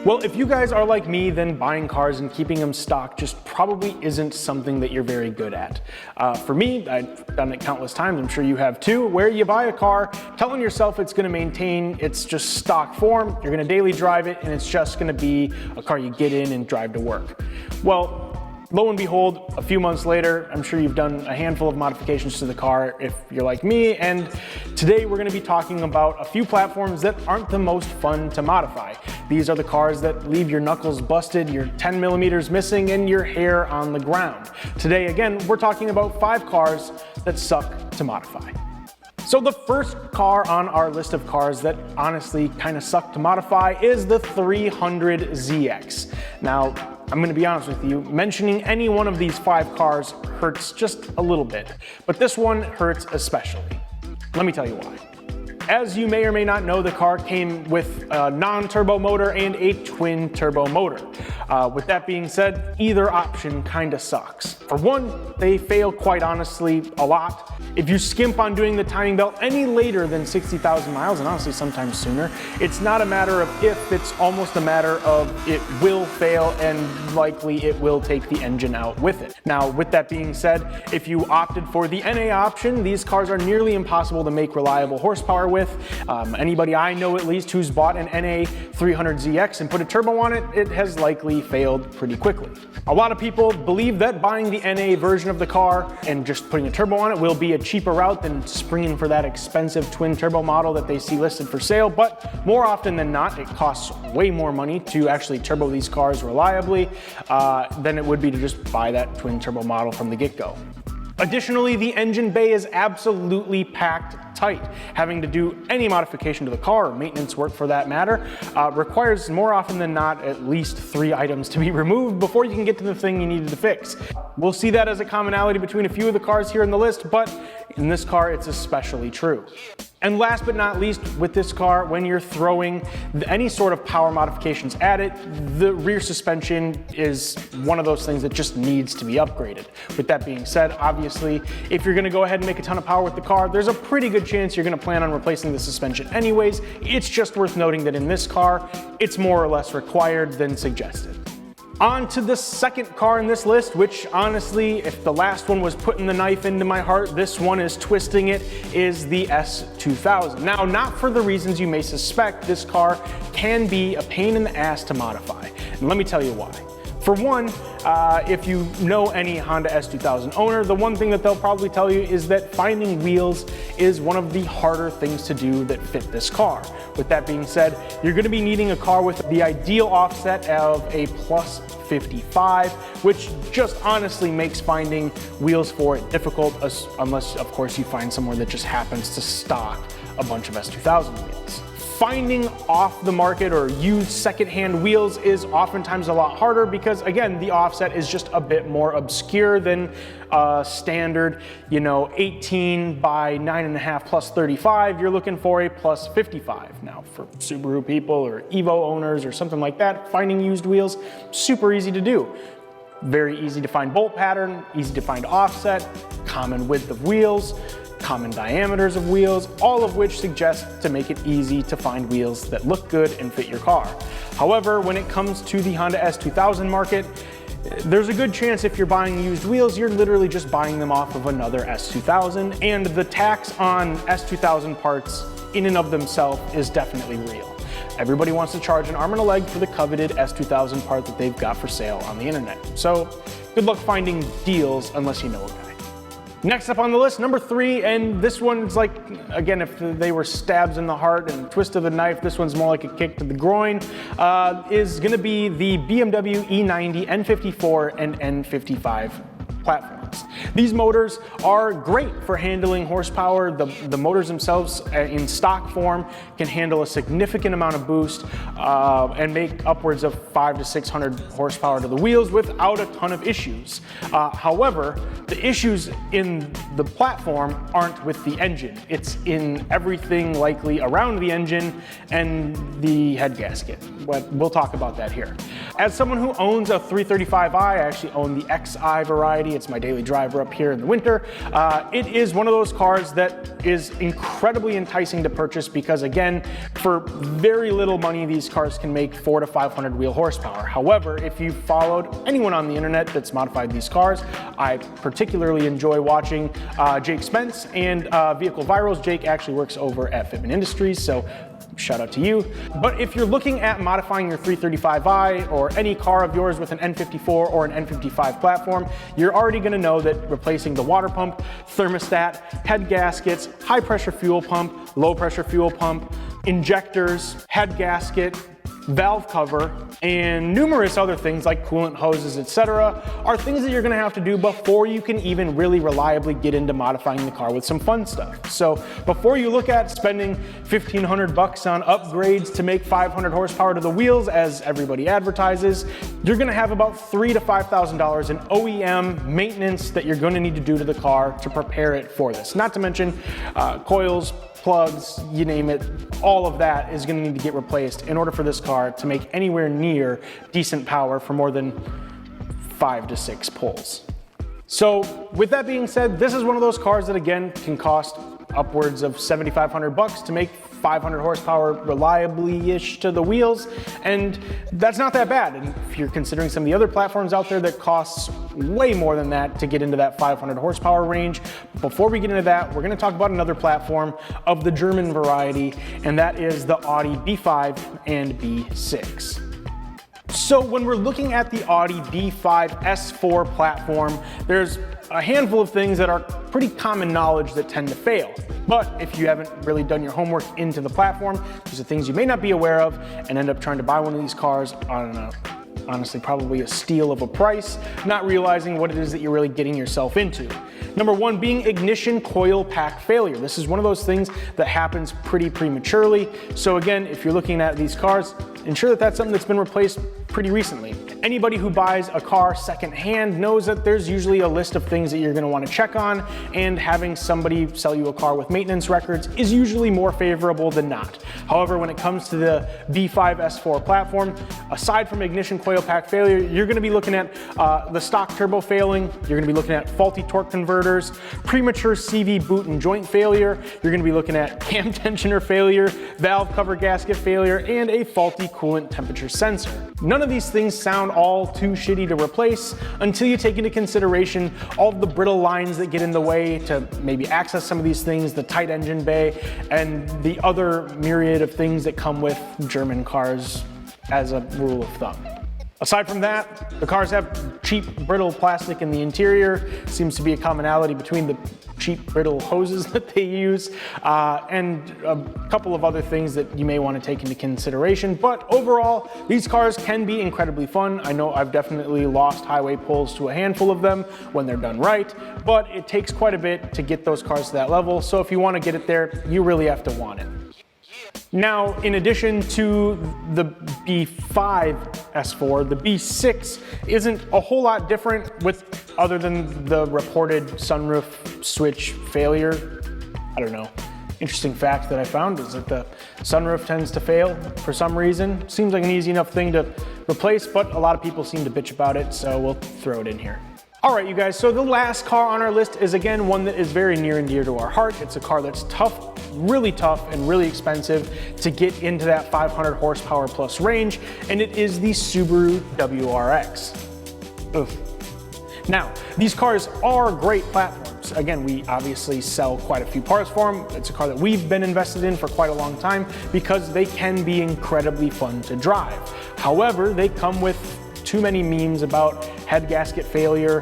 Well, if you guys are like me, then buying cars and keeping them stock just probably isn't something that you're very good at. For me, I've done it countless times, I'm sure you have too, where you buy a car telling yourself it's gonna maintain its just stock form, you're gonna daily drive it, and it's just gonna be a car you get in and drive to work. Well, lo and behold, a few months later, I'm sure you've done a handful of modifications to the car if you're like me, and today we're gonna be talking about a few platforms that aren't the most fun to modify. These are the cars that leave your knuckles busted, your 10 millimeters missing, and your hair on the ground. Today, again, we're talking about 5 cars that suck to modify. So the first car on our list of cars that honestly kind of suck to modify is the 300ZX. Now, I'm gonna be honest with you, mentioning any one of these 5 cars hurts just a little bit, but this one hurts especially. Let me tell you why. As you may or may not know, the car came with a non-turbo motor and a twin turbo motor. With that being said, either option kinda sucks. For one, they fail quite honestly a lot. If you skimp on doing the timing belt any later than 60,000 miles, and honestly sometimes sooner, it's not a matter of if, it's almost a matter of it will fail and likely it will take the engine out with it. Now, with that being said, if you opted for the NA option, these cars are nearly impossible to make reliable horsepower with. Anybody I know at least who's bought an NA 300ZX and put a turbo on it, it has likely failed pretty quickly. A lot of people believe that buying the NA version of the car and just putting a turbo on it will be a cheaper route than springing for that expensive twin turbo model that they see listed for sale, but more often than not, it costs way more money to actually turbo these cars reliably than it would be to just buy that twin turbo model from the get-go. Additionally, the engine bay is absolutely packed tight. Having to do any modification to the car, or maintenance work for that matter, requires more often than not at least 3 items to be removed before you can get to the thing you needed to fix. We'll see that as a commonality between a few of the cars here in the list, but in this car it's especially true. And last but not least, with this car, when you're throwing any sort of power modifications at it, the rear suspension is one of those things that just needs to be upgraded. With that being said, obviously, if you're gonna go ahead and make a ton of power with the car, there's a pretty good chance you're gonna plan on replacing the suspension anyways. It's just worth noting that in this car, it's more or less required than suggested. On to the second car in this list, which honestly, if the last one was putting the knife into my heart, this one is twisting it, is the S2000. Now, not for the reasons you may suspect, this car can be a pain in the ass to modify. And let me tell you why. For one, if you know any Honda S2000 owner, the one thing that they'll probably tell you is that finding wheels is one of the harder things to do that fit this car. With that being said, you're gonna be needing a car with the ideal offset of a plus 55, which just honestly makes finding wheels for it difficult, unless of course you find somewhere that just happens to stock a bunch of S2000 wheels. Finding off the market or used secondhand wheels is oftentimes a lot harder because, again, the offset is just a bit more obscure than standard, 18 by 9.5 plus 35. You're looking for a plus 55. Now, for Subaru people or Evo owners or something like that, finding used wheels, super easy to do. Very easy to find bolt pattern, easy to find offset, common width of wheels, common diameters of wheels, all of which suggest to make it easy to find wheels that look good and fit your car. However, when it comes to the Honda S2000 market, there's a good chance if you're buying used wheels, you're literally just buying them off of another S2000, and the tax on S2000 parts in and of themselves is definitely real. Everybody wants to charge an arm and a leg for the coveted S2000 part that they've got for sale on the internet. So good luck finding deals unless you know a guy. Next up on the list, number 3, and this one's like, again, if they were stabs in the heart and twist of the knife, this one's more like a kick to the groin, is gonna be the BMW E90, N54, and N55 platforms. pounds. These motors are great for handling horsepower. The motors themselves in stock form can handle a significant amount of boost and make upwards of 500 to 600 horsepower to the wheels without a ton of issues. However, the issues in the platform aren't with the engine. It's in everything likely around the engine and the head gasket. But we'll talk about that here. As someone who owns a 335i, I actually own the XI variety. It's my daily driver up here in the winter. It is one of those cars that is incredibly enticing to purchase because, again, for very little money, these cars can make 400 to 500 wheel horsepower. However, if you've followed anyone on the internet that's modified these cars, I particularly enjoy watching Jake Spence and Vehicle Virals. Jake actually works over at Fitment Industries, so shout out to you. But if you're looking at modifying your 335i or any car of yours with an N54 or an N55 platform, you're already gonna know that replacing the water pump, thermostat, head gaskets, high pressure fuel pump, low pressure fuel pump, injectors, head gasket, valve cover, and numerous other things like coolant hoses, etc., are things that you're gonna have to do before you can even really reliably get into modifying the car with some fun stuff. So before you look at spending $1,500 on upgrades to make 500 horsepower to the wheels, as everybody advertises, you're gonna have about $3,000 to $5,000 in OEM maintenance that you're gonna need to do to the car to prepare it for this. Not to mention coils, plugs, you name it, all of that is gonna need to get replaced in order for this car to make anywhere near decent power for more than 5 to 6 pulls. So with that being said, this is one of those cars that again can cost upwards of $7,500 to make 500 horsepower reliably-ish to the wheels, and that's not that bad. And if you're considering some of the other platforms out there that costs way more than that to get into that 500 horsepower range. Before we get into that, we're gonna talk about another platform of the German variety, and that is the Audi B5 and B6. So when we're looking at the Audi B5 S4 platform, there's a handful of things that are pretty common knowledge that tend to fail. But if you haven't really done your homework into the platform, these are things you may not be aware of and end up trying to buy one of these cars on honestly probably a steal of a price, not realizing what it is that you're really getting yourself into. Number one being ignition coil pack failure. This is one of those things that happens pretty prematurely. So again, if you're looking at these cars, ensure that that's something that's been replaced pretty recently. Anybody who buys a car secondhand knows that there's usually a list of things that you're gonna wanna check on, and having somebody sell you a car with maintenance records is usually more favorable than not. However, when it comes to the B5 S4 platform, aside from ignition coil pack failure, you're gonna be looking at the stock turbo failing, you're gonna be looking at faulty torque converters, premature CV boot and joint failure, you're gonna be looking at cam tensioner failure, valve cover gasket failure, and a faulty coolant temperature sensor. None of these things sound all too shitty to replace until you take into consideration all of the brittle lines that get in the way to maybe access some of these things, the tight engine bay, and the other myriad of things that come with German cars as a rule of thumb. Aside from that, the cars have cheap, brittle plastic in the interior. Seems to be a commonality between the cheap, brittle hoses that they use, and a couple of other things that you may want to take into consideration. But overall, these cars can be incredibly fun. I know I've definitely lost highway pulls to a handful of them when they're done right, but it takes quite a bit to get those cars to that level. So if you want to get it there, you really have to want it. Now, in addition to the B5 S4, the B6 isn't a whole lot different other than the reported sunroof switch failure. I don't know. Interesting fact that I found is that the sunroof tends to fail for some reason. Seems like an easy enough thing to replace, but a lot of people seem to bitch about it, so we'll throw it in here. All right, you guys, so the last car on our list is again one that is very near and dear to our heart. It's a car that's tough, really tough and really expensive to get into that 500 horsepower plus range, and it is the Subaru WRX. Ugh. Now, these cars are great platforms. Again, we obviously sell quite a few parts for them. It's a car that we've been invested in for quite a long time because they can be incredibly fun to drive. However, they come with too many memes about head gasket failure,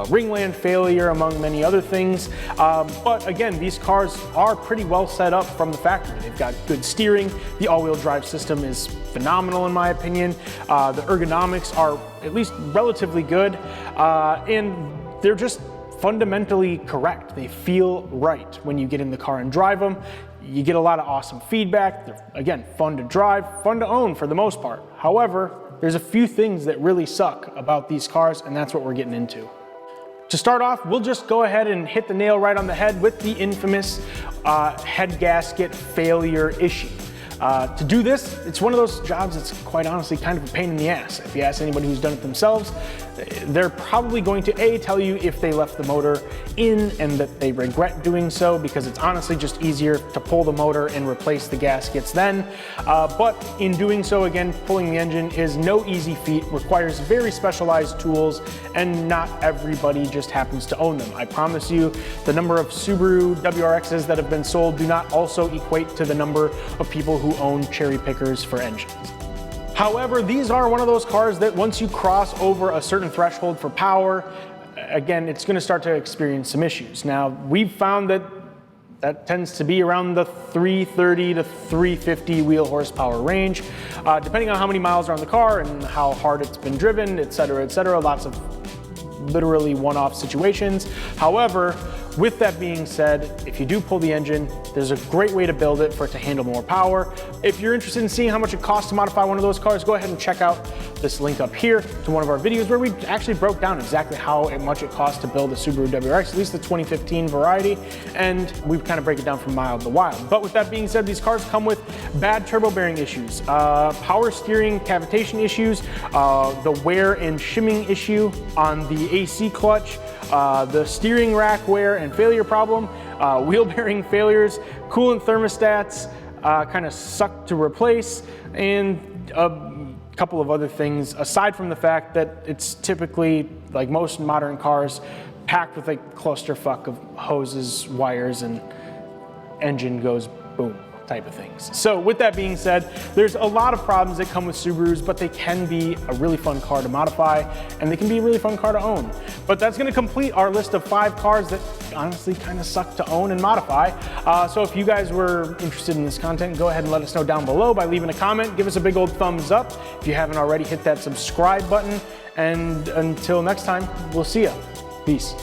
ringland failure, among many other things. But again, these cars are pretty well set up from the factory. They've got good steering. The all-wheel drive system is phenomenal in my opinion. The ergonomics are at least relatively good. And they're just fundamentally correct. They feel right when you get in the car and drive them. You get a lot of awesome feedback. They're, again, fun to drive, fun to own for the most part. However, there's a few things that really suck about these cars, and that's what we're getting into. To start off, we'll just go ahead and hit the nail right on the head with the infamous head gasket failure issue. To do this, it's one of those jobs that's quite honestly kind of a pain in the ass. If you ask anybody who's done it themselves, they're probably going to A, tell you if they left the motor in and that they regret doing so, because it's honestly just easier to pull the motor and replace the gaskets then. But in doing so, again, pulling the engine is no easy feat, requires very specialized tools, and not everybody just happens to own them. I promise you, the number of Subaru WRXs that have been sold do not also equate to the number of people who own cherry pickers for engines. However, these are one of those cars that once you cross over a certain threshold for power, again, it's going to start to experience some issues. Now, we've found that tends to be around the 330 to 350 wheel horsepower range, depending on how many miles are on the car and how hard it's been driven, et cetera, lots of literally one-off situations. However, with that being said, if you do pull the engine, there's a great way to build it for it to handle more power. If you're interested in seeing how much it costs to modify one of those cars, go ahead and check out this link up here to one of our videos where we actually broke down exactly how much it costs to build a Subaru WRX, at least the 2015 variety, and we kind of break it down from mild to wild. But with that being said, these cars come with bad turbo bearing issues, power steering cavitation issues, the wear and shimming issue on the AC clutch, the steering rack wear and failure problem, wheel bearing failures, coolant thermostats kind of suck to replace, and a couple of other things aside from the fact that it's typically, like most modern cars, packed with a clusterfuck of hoses, wires, and engine goes boom type of things. So with that being said, there's a lot of problems that come with Subarus, but they can be a really fun car to modify, and they can be a really fun car to own. But that's going to complete our list of 5 cars that honestly kind of suck to own and modify. So if you guys were interested in this content, go ahead and let us know down below by leaving a comment. Give us a big old thumbs up. If you haven't already, hit that subscribe button. And until next time, we'll see ya. Peace.